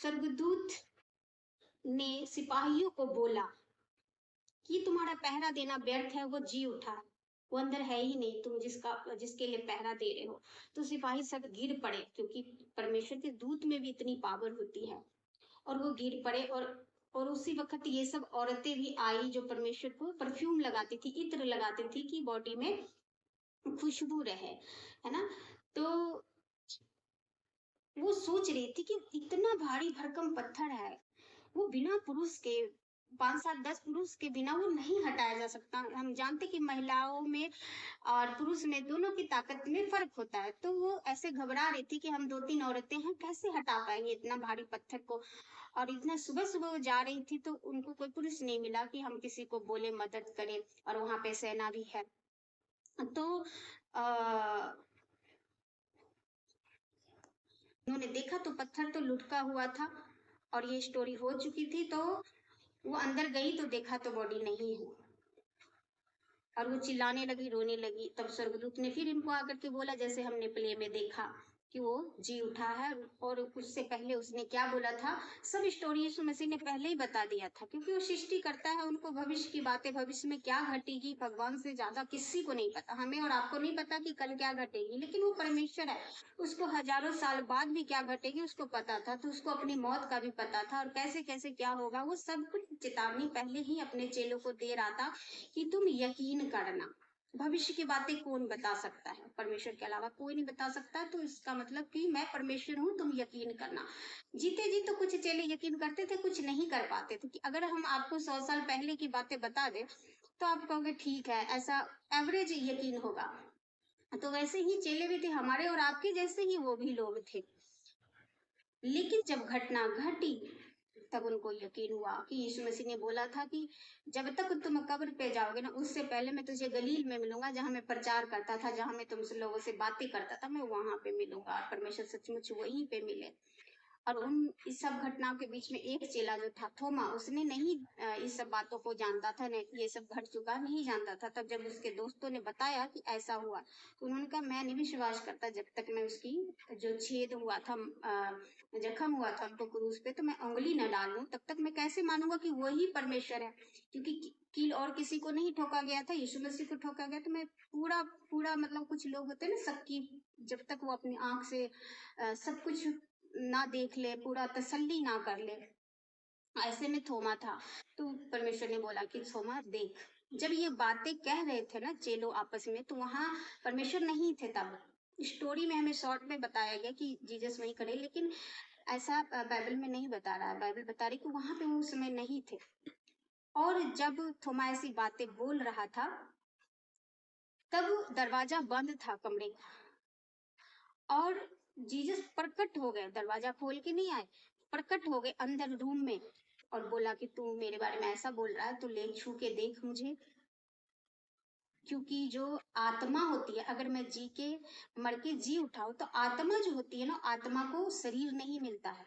स्वर्गदूत ने सिपाहियों को बोला कि तुम्हारा पहरा देना व्यर्थ है, वो जी उठा, वो अंदर है ही नहीं, तुम जिसके लिए पहरा दे रहे हो। तो सिपाही सब गिर पड़े, क्योंकि परमेश्वर के दूत में भी इतनी पावर होती है। और वो गिर पड़े, और उसी वक्त ये सब औरतें भी आई जो परमेश्वर को परफ्यूम लगाती थी, इत्र लगाती थी कि बॉडी में खुशबू रहे, है ना। तो वो सोच रही थी कि इतना भारी भरकम पत्थर है, वो बिना पुरुष के, 5 7 10 पुरुष के बिना वो नहीं हटाया जा सकता। हम जानते कि महिलाओं में और पुरुष में दोनों की ताकत में फर्क होता है। तो वो ऐसे घबरा रही थी कि हम 2 3 औरतें हैं, कैसे हटा पाएंगे इतना भारी पत्थर को। और इतना सुबह सुबह वो जा रही थी, तो उनको कोई पुरुष नहीं मिला कि हम किसी को बोले मदद करें, और वहां पे सेना भी है। तो आ, उन्होंने देखा तो पत्थर तो लुढ़का हुआ था, और ये स्टोरी हो चुकी थी। तो वो अंदर गई तो देखा तो बॉडी नहीं है, और वो चिल्लाने लगी, रोने लगी। तब स्वर्गदूत ने फिर इनको आकर के बोला, जैसे हमने प्ले में देखा कि वो जी उठा है। और उससे पहले उसने क्या बोला था, सब स्टोरी यीशु मसीह ने पहले ही बता दिया था, क्योंकि वो सृष्टि करता है, उनको भविष्य की बातें, भविष्य में क्या घटेगी भगवान से ज्यादा किसी को नहीं पता। हमें और आपको नहीं पता कि कल क्या घटेगी, लेकिन वो परमेश्वर है, उसको हजारों साल बाद भी क्या घटेगी उसको पता था। तो उसको अपनी मौत का भी पता था, और कैसे कैसे क्या होगा वो सब कुछ चेतावनी पहले ही अपने चेलों को दे रहा था कि तुम यकीन करना। भविष्य की बातें कौन बता सकता है, परमेश्वर के अलावा कोई नहीं बता सकता। तो इसका मतलब कि मैं परमेश्वर हूँ, तुम यकीन करना। जीते जी तो कुछ चेले यकीन करते थे, कुछ नहीं कर पाते थे। कि अगर हम आपको 100 साल पहले की बातें बता दें तो आप कहोगे ठीक है, ऐसा एवरेज यकीन होगा। तो वैसे ही चेले भी थे, हमारे और आपके जैसे ही वो भी लोग थे। लेकिन जब घटना घटी तब उनको यकीन हुआ कि यीशु मसीह ने बोला था कि जब तक तुम कब्र पे जाओगे ना, उससे पहले मैं तुझे गलील में मिलूंगा, जहां मैं प्रचार करता था, जहां मैं तुमसे लोगों से बातें करता था, मैं वहां पे मिलूंगा। और परमेश्वर सचमुच वहीं पे मिले। और उन इस सब घटनाओं के बीच में एक चेला जो था थोमा, उसने नहीं इस सब बातों को जानता था, नहीं ये सब घट चुका नहीं जानता था। तब जब उसके दोस्तों ने बताया कि ऐसा हुआ, तो उन्होंने कहा मैं नहीं विश्वास करता जब तक मैं उसकी जो छेद हुआ था, जख्म हुआ था उनको क्रूस पे, तो मैं उंगली न डाल लूं, तब तक मैं कैसे मानूंगा कि वही परमेश्वर है। क्योंकि कील और किसी को नहीं ठोका गया था, यीशु मसीह को ठोका गया। तो मैं पूरा पूरा मतलब कुछ लोग होते हैं ना सबकी, जब तक वो अपनी आंख से सब कुछ ना देख ले, पूरा तसल्ली ना कर ले, ऐसे में थोमा था। तो परमेश्वर ने बोला कि थोमा देख, जब ये बातें कह रहे थे ना चेलो आपस में, तो वहां परमेश्वर नहीं थे तब। स्टोरी में हमें शॉर्ट में बताया गया कि जीसस वहीं खड़े, लेकिन ऐसा बाइबल में नहीं बता रहा है। बाइबल बता रही कि वहां पे वो उस समय नहीं थे। और जब थोमा ऐसी बातें बोल रहा था, तब दरवाजा बंद था कमरे का, और जीसस प्रकट हो गए, दरवाजा खोल के नहीं आए, प्रकट हो गए अंदर रूम में। और बोला कि तू मेरे बारे में ऐसा बोल रहा है, तू ले छू के देख मुझे। क्योंकि जो आत्मा होती है, अगर मैं जी के मर के जी उठाऊं, तो आत्मा जो होती है ना, आत्मा को शरीर नहीं मिलता है।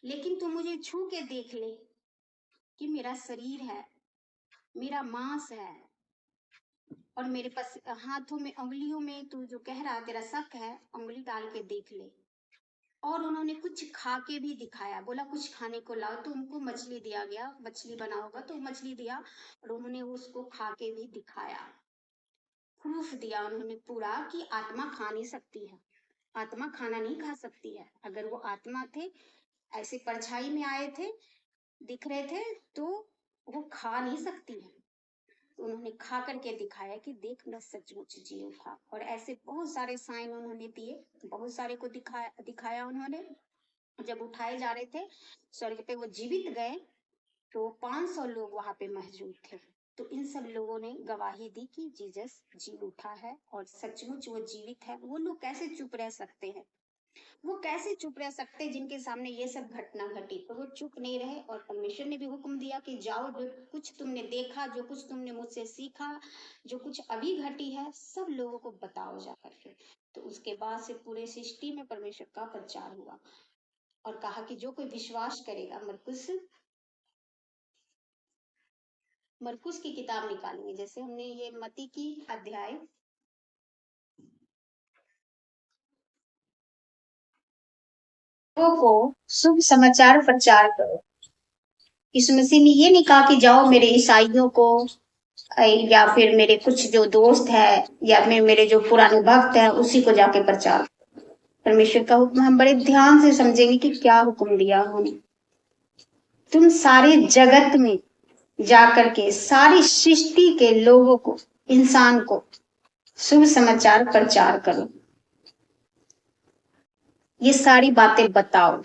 लेकिन तू मुझे छू के देख ले कि मेरा शरीर है, मेरा मांस है, और मेरे पास हाथों में उंगलियों में तू जो कह रहा तेरा शक है, उंगली डाल के देख ले। और उन्होंने कुछ खा के भी दिखाया, बोला कुछ खाने को लाओ, तो उनको मछली दिया गया, मछली बना होगा तो मछली दिया, और उन्होंने उसको खा के भी दिखाया। प्रूफ दिया उन्होंने पूरा कि आत्मा खा नहीं सकती है, आत्मा खाना नहीं खा सकती है। अगर वो आत्मा थे, ऐसे परछाई में आए थे, दिख रहे थे, तो वो खा नहीं सकती है। तो उन्होंने खा करके दिखाया कि देख मैं सचमुच जी उठा। और ऐसे बहुत सारे साइन उन्होंने दिए, बहुत सारे को दिखाया दिखाया उन्होंने। जब उठाए जा रहे थे स्वर्ग पे, वो जीवित गए, तो 500 लोग वहां पे मौजूद थे। तो इन सब लोगों ने गवाही दी कि जीसस जी उठा है, और सचमुच वो जीवित है। वो लोग कैसे चुप रह सकते हैं, वो कैसे चुप रह सकते हैं जिनके सामने ये सब घटना घटी। तो वो चुप नहीं रहे, और परमेश्वर ने भी हुक्म दिया कि जाओ, जो कुछ तुमने देखा, जो कुछ तुमने मुझसे सीखा, जो कुछ अभी घटी है, सब लोगों को बताओ जा करके। तो उसके बाद से पूरे सृष्टि में परमेश्वर का प्रचार हुआ। और कहा कि जो कोई विश्वास करेगा, मरकुस की किताब निकालेंगे, जैसे हमने ये मती की अध्याय लोगों को शुभ समाचार प्रचार करो। यीशु मसीह ने ये नहीं कहा कि जाओ मेरे ईसाइयों को या फिर मेरे कुछ जो दोस्त है या मेरे जो पुराने भक्त हैं उसी को जाके प्रचार करो। परमेश्वर का हुक्म हम बड़े ध्यान से समझेंगे कि क्या हुक्म दिया उन्होंने। तुम सारे जगत में जाकर के सारी सृष्टि के लोगों को, इंसान को शुभ समाचार प्रचार करो। ये सारी बातें बताओ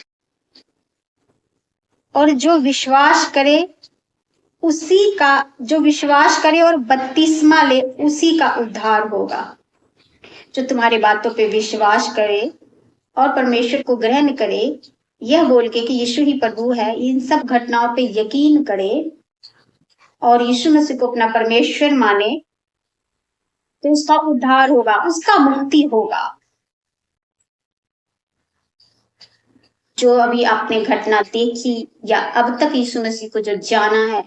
और जो विश्वास करे जो विश्वास करे और बपतिस्मा ले उसी का उद्धार होगा। जो तुम्हारी बातों पे विश्वास करे और परमेश्वर को ग्रहण करे, यह बोल के कि यीशु ही प्रभु है, इन सब घटनाओं पे यकीन करे और यीशु मसीह को अपना परमेश्वर माने, तो उसका उद्धार होगा, उसका मुक्ति होगा। जो अभी आपने घटना देखी या अब तक यीशु मसीह को जो जाना है,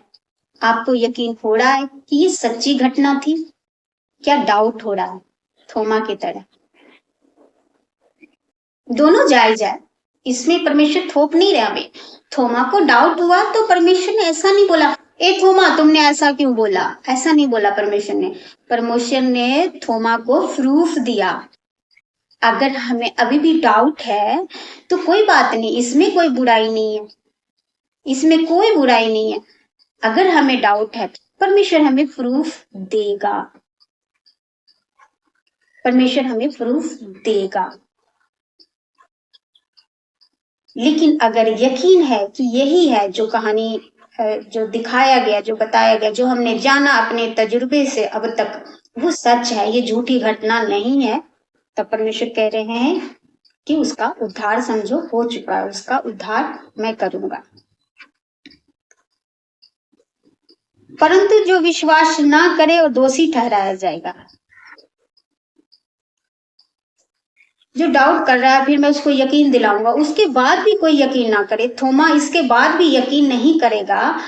आपको यकीन हो रहा है कि ये सच्ची घटना थी? क्या डाउट हो रहा है? थोमा की तरह। दोनों जायज है, इसमें परमेश्वर थोप नहीं रहा हमें। थोमा को डाउट हुआ तो परमेश्वर ने ऐसा नहीं बोला, ए थोमा तुमने ऐसा क्यों बोला, ऐसा नहीं बोला परमेश्वर ने। परमेश्वर ने थोमा को प्रूफ दिया। अगर हमें अभी भी डाउट है तो कोई बात नहीं, इसमें कोई बुराई नहीं है, इसमें कोई बुराई नहीं है। अगर हमें डाउट है परमेश्वर हमें प्रूफ देगा, परमेश्वर हमें प्रूफ देगा। लेकिन अगर यकीन है कि यही है जो कहानी जो दिखाया गया, जो बताया गया, जो हमने जाना अपने तजुर्बे से अब तक, वो सच है, ये झूठी घटना नहीं है, तब परमेश्वर कह रहे हैं कि उसका उद्धार समझो हो चुका है, उसका उद्धार मैं करूंगा। परंतु जो विश्वास ना करे और दोषी ठहराया जाएगा। जो डाउट कर रहा है फिर मैं उसको यकीन दिलाऊंगा, उसके बाद भी कोई यकीन ना करे, थोमा इसके बाद भी यकीन नहीं करेगा,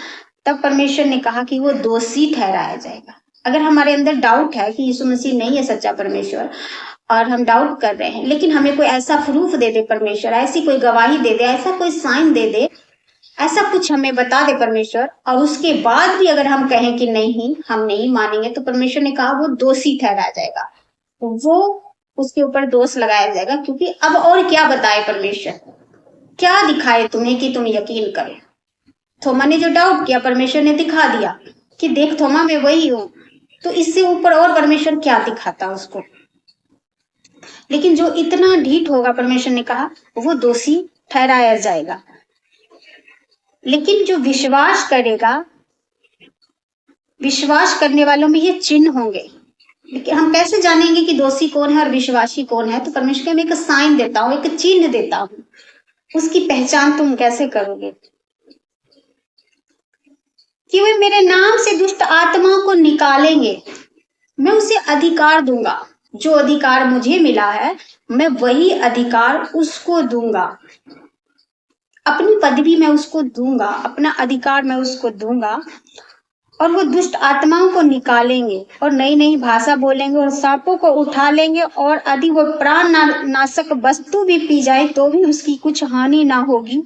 तब परमेश्वर ने कहा कि वो दोषी ठहराया जाएगा। अगर हमारे अंदर डाउट है कि यीशु मसीह नहीं है सच्चा परमेश्वर और हम डाउट कर रहे हैं, लेकिन हमें कोई ऐसा प्रूफ दे दे परमेश्वर, ऐसी कोई गवाही दे दे, ऐसा कोई साइन दे दे, ऐसा कुछ हमें बता दे परमेश्वर, और उसके बाद भी अगर हम कहें कि नहीं हम नहीं मानेंगे, तो परमेश्वर ने कहा वो दोषी ठहराया जाएगा, वो उसके ऊपर दोष लगाया जाएगा। क्योंकि अब और क्या बताए परमेश्वर, क्या दिखाए तुम्हें कि तुम यकीन करें। थोमा ने जो डाउट किया परमेश्वर ने दिखा दिया कि देख थोमा मैं वही हूं, तो इससे ऊपर और परमेश्वर क्या दिखाता उसको। लेकिन जो इतना ढीठ होगा, परमेश्वर ने कहा वो दोषी ठहराया जाएगा। लेकिन जो विश्वास करेगा, विश्वास करने वालों में ये चिन्ह होंगे। हम कैसे जानेंगे कि दोषी कौन है और विश्वासी कौन है? तो परमेश्वर में एक साइन देता हूं, एक चिन्ह देता हूं, उसकी पहचान तुम कैसे करोगे? कि वे मेरे नाम से दुष्ट आत्मा को निकालेंगे, मैं उसे अधिकार दूंगा। जो अधिकार मुझे मिला है मैं वही अधिकार उसको दूंगा, अपनी पदवी मैं उसको दूंगा, अपना अधिकार मैं उसको दूंगा, और वो दुष्ट आत्माओं को निकालेंगे और नई नई भाषा बोलेंगे और सांपों को उठा लेंगे, और यदि वो प्राण नाशक वस्तु भी पी जाए तो भी उसकी कुछ हानि ना होगी।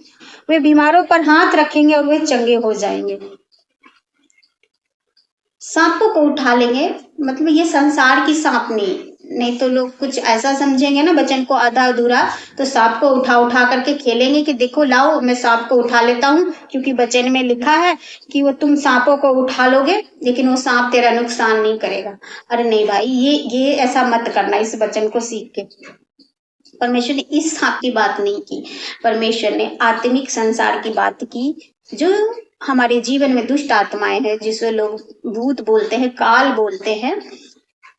वे बीमारों पर हाथ रखेंगे और वे चंगे हो जाएंगे। सांपों को उठा लेंगे मतलब ये संसार की सांप नहीं तो लोग कुछ ऐसा समझेंगे ना वचन को आधा अधूरा, तो सांप को उठा उठा करके खेलेंगे कि देखो लाओ मैं सांप को उठा लेता हूँ, क्योंकि वचन में लिखा है कि वो तुम सांपों को उठा लोगे लेकिन वो सांप तेरा नुकसान नहीं करेगा। अरे नहीं भाई, ये ऐसा मत करना। इस वचन को सीख के परमेश्वर ने इस सांप की बात नहीं की, परमेश्वर ने आत्मिक संसार की बात की। जो हमारे जीवन में दुष्ट आत्माएं हैं, जिसे लोग भूत बोलते हैं, काल बोलते हैं,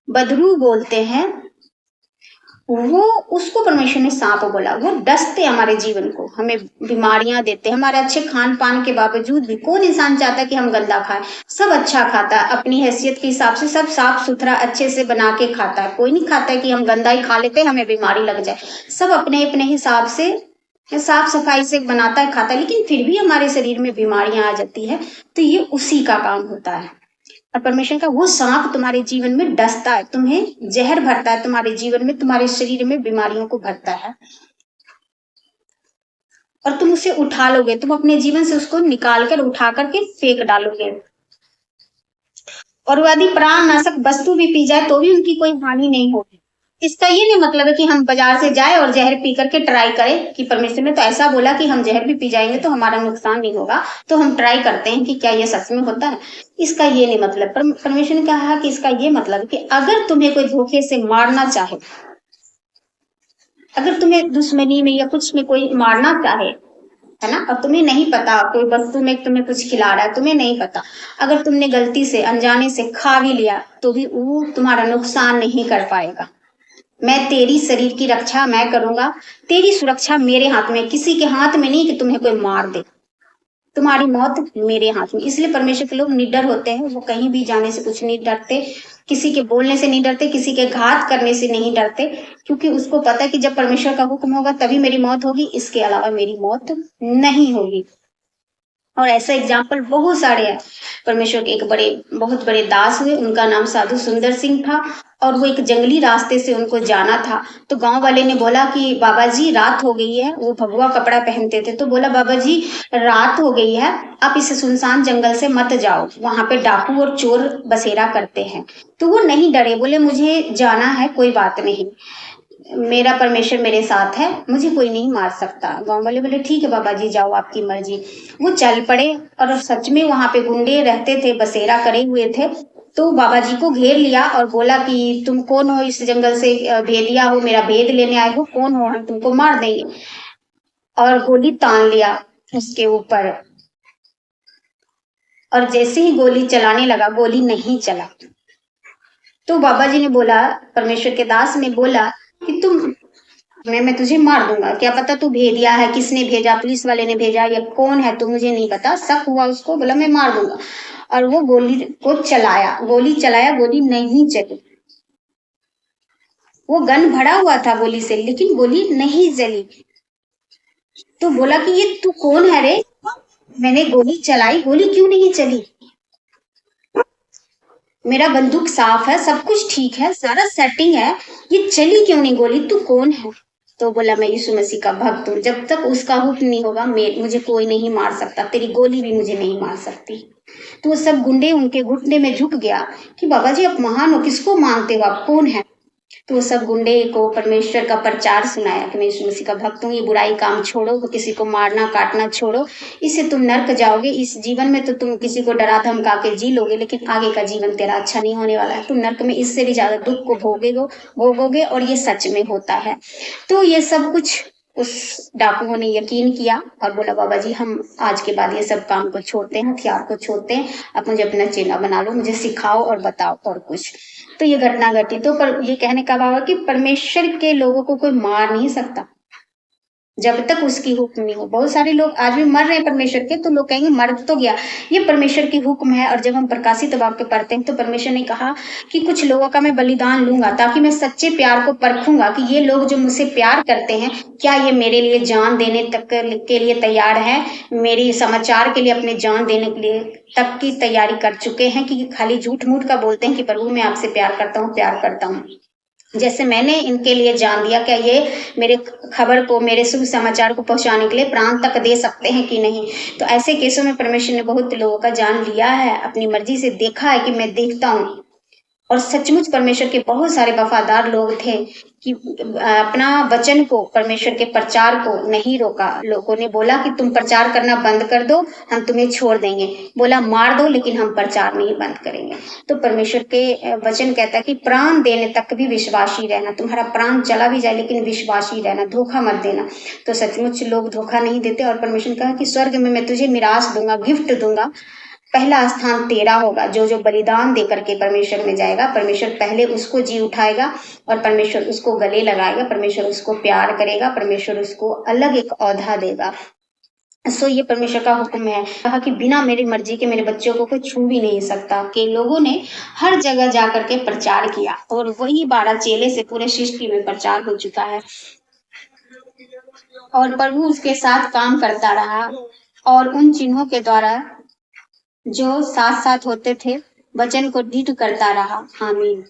बदरू बोलते हैं, वो उसको परमेश्वर ने सांप बोला। वो डसते हमारे जीवन को, हमें बीमारियां देते हैं। हमारे अच्छे खान पान के बावजूद भी कौन इंसान चाहता है कि हम गंदा खाएं? सब अच्छा खाता है अपनी हैसियत के हिसाब से, सब साफ सुथरा अच्छे से बना के खाता है। कोई नहीं खाता है कि हम गंदा ही खा लेते हमें बीमारी लग जाए। सब अपने अपने हिसाब से साफ सफाई से बनाता है, खाता है, लेकिन फिर भी हमारे शरीर में बीमारियां आ जाती है। तो ये उसी का काम होता है। और परमेश्वर का वो सांप तुम्हारे जीवन में डसता है, तुम्हें जहर भरता है, तुम्हारे जीवन में, तुम्हारे शरीर में बीमारियों को भरता है। और तुम उसे उठा लोगे, तुम अपने जीवन से उसको निकाल कर उठा करके फेंक डालोगे। और यदि प्राण नाशक वस्तु भी पी जाए तो भी उनकी कोई हानि नहीं होगी। इसका ये नहीं मतलब है कि हम बाजार से जाए और जहर पी करके ट्राई करें कि परमेश्वर ने तो ऐसा बोला कि हम जहर भी पी जाएंगे तो हमारा नुकसान नहीं होगा, तो हम ट्राई करते हैं कि क्या ये सच में होता है। इसका ये नहीं मतलब। परमेश्वर ने कहा कि इसका ये मतलब कि अगर तुम्हें कोई धोखे से मारना चाहे, अगर तुम्हें दुश्मनी में या कुछ में कोई मारना चाहे, है ना, और तुम्हें नहीं पता, कोई वस्तु में तुम्हें कुछ खिला रहा है, तुम्हें नहीं पता, अगर तुमने गलती से अनजाने से खा भी लिया तो भी वो तुम्हारा नुकसान नहीं कर पाएगा। मैं तेरी शरीर की रक्षा मैं करूंगा, तेरी सुरक्षा मेरे हाथ में, किसी के हाथ में नहीं कि तुम्हें कोई मार दे। तुम्हारी मौत मेरे हाथ में। इसलिए परमेश्वर के लोग निडर होते हैं, वो कहीं भी जाने से कुछ नहीं डरते, किसी के बोलने से नहीं डरते, किसी के घात करने से नहीं डरते, क्योंकि उसको पता है कि जब परमेश्वर का हुक्म होगा तभी मेरी मौत होगी, इसके अलावा मेरी मौत नहीं होगी। और ऐसा एग्जाम्पल बहुत सारे हैं। परमेश्वर के एक बहुत बड़े दास हुए, उनका नाम साधु सुंदर सिंह था, और वो एक जंगली रास्ते से उनको जाना था। तो गांव वाले ने बोला कि बाबा जी रात हो गई है, वो भगवा कपड़ा पहनते थे, तो बोला बाबा जी रात हो गई है, आप इस सुनसान जंगल से मत जाओ, वहां पे डाकू और चोर बसेरा करते हैं। तो वो नहीं डरे, बोले मुझे जाना है, कोई बात नहीं, मेरा परमेश्वर मेरे साथ है, मुझे कोई नहीं मार सकता। गांव वाले बोले ठीक है बाबा जी जाओ, आपकी मर्जी। वो चल पड़े, और सच में वहां पे गुंडे रहते थे, बसेरा करे हुए थे। तो बाबा जी को घेर लिया और बोला कि तुम कौन हो, इस जंगल से भेदिया हो, मेरा भेद लेने आए हो, कौन हो, हम तुमको मार देंगे। और गोली तान लिया उसके ऊपर, और जैसे ही गोली चलाने लगा, गोली नहीं चला। तो बाबा जी ने बोला, परमेश्वर के दास ने बोला कि मैं तुझे मार दूंगा, क्या पता तू भेदिया है, किसने भेजा, पुलिस वाले ने भेजा या कौन है, तो मुझे नहीं पता। शक हुआ उसको, बोला मैं मार दूंगा। और वो गोली को चलाया, गोली चलाया, गोली नहीं चली। वो गन भरा हुआ था गोली से, लेकिन गोली नहीं चली। तो बोला कि ये तू कौन है रे, मैंने गोली चलाई, गोली क्यों नहीं चली, मेरा बंदूक साफ है, सब कुछ ठीक है, सारा सेटिंग है, ये चली क्यों नहीं गोली, तू कौन है। तो बोला मैं यीशु मसीह का भक्त हूँ, जब तक उसका हुक्म नहीं होगा मुझे कोई नहीं मार सकता, तेरी गोली भी मुझे नहीं मार सकती। तो वो सब गुंडे उनके घुटने में झुक गया कि बाबा जी आप महान हो, किसको मानते हो, आप कौन है। तो वो सब गुंडे को परमेश्वर का प्रचार सुनाया कि मैं यीशु मसीह का भक्त हूँ, ये बुराई काम छोड़ो, किसी को मारना काटना छोड़ो, इससे तुम नर्क जाओगे। इस जीवन में तो तुम किसी को डरा धमका के जी लोगे, लेकिन आगे का जीवन तेरा अच्छा नहीं होने वाला है, तुम नर्क में इससे भी ज्यादा दुख को भोगोगे। और ये सच में होता है। तो ये सब कुछ उस डाकुओं ने यकीन किया और बोला बाबा जी हम आज के बाद ये सब काम को छोड़ते हैं, हथियार को छोड़ते हैं, आप मुझे अपना चेला बना लो, मुझे सिखाओ और बताओ और कुछ। तो ये घटना घटी। तो पर ये कहने का भाव है कि परमेश्वर के लोगों को कोई मार नहीं सकता जब तक उसकी हुक्म नहीं हो। बहुत सारे लोग आज भी मर रहे हैं परमेश्वर के, तो लोग कहेंगे मर तो गया, ये परमेश्वर की हुक्म है। और जब हम प्रकाशित वाक्य पढ़ते हैं तो परमेश्वर ने कहा कि कुछ लोगों का मैं बलिदान लूंगा ताकि मैं सच्चे प्यार को परखूंगा कि ये लोग जो मुझसे प्यार करते हैं, क्या ये मेरे लिए जान देने तक के लिए तैयार है, मेरी समाचार के लिए अपने जान देने के लिए तक की तैयारी कर चुके हैं, कि खाली झूठ मूठ का बोलते हैं कि प्रभु मैं आपसे प्यार करता हूँ, प्यार करता हूँ, जैसे मैंने इनके लिए जान दिया, क्या ये मेरे खबर को, मेरे शुभ समाचार को पहुंचाने के लिए प्राण तक दे सकते हैं कि नहीं। तो ऐसे केसों में परमेश्वर ने बहुत लोगों का जान लिया है, अपनी मर्जी से देखा है कि मैं देखता हूँ। और सचमुच परमेश्वर के बहुत सारे वफादार लोग थे कि अपना वचन को, परमेश्वर के प्रचार को नहीं रोका। लोगों ने बोला कि तुम प्रचार करना बंद कर दो, हम तुम्हें छोड़ देंगे, बोला मार दो लेकिन हम प्रचार नहीं बंद करेंगे। तो परमेश्वर के वचन कहता है कि प्राण देने तक भी विश्वासी रहना, तुम्हारा प्राण चला भी जाए लेकिन विश्वासी रहना, धोखा मत देना। तो सचमुच लोग धोखा नहीं देते। और परमेश्वर कहा कि स्वर्ग में मैं तुझे मिरास दूंगा, गिफ्ट दूंगा, पहला स्थान तेरा होगा। जो जो बलिदान दे करके परमेश्वर में जाएगा, परमेश्वर पहले उसको जी उठाएगा और परमेश्वर उसको गले लगाएगा, परमेश्वर उसको प्यार करेगा, परमेश्वर उसको अलग एक औधा देगा। सो ये परमेश्वर का हुक्म है। कहा कि बिना मेरी मर्जी के मेरे बच्चों को कोई छू भी नहीं सकता। कि लोगों ने हर जगह जा करके प्रचार किया और वही 12 चेले से पूरे सृष्टि में प्रचार हो चुका है। और प्रभु उसके साथ काम करता रहा और उन चिन्हों के द्वारा जो साथ साथ होते थे वचन को दृढ़ करता रहा। आमीन।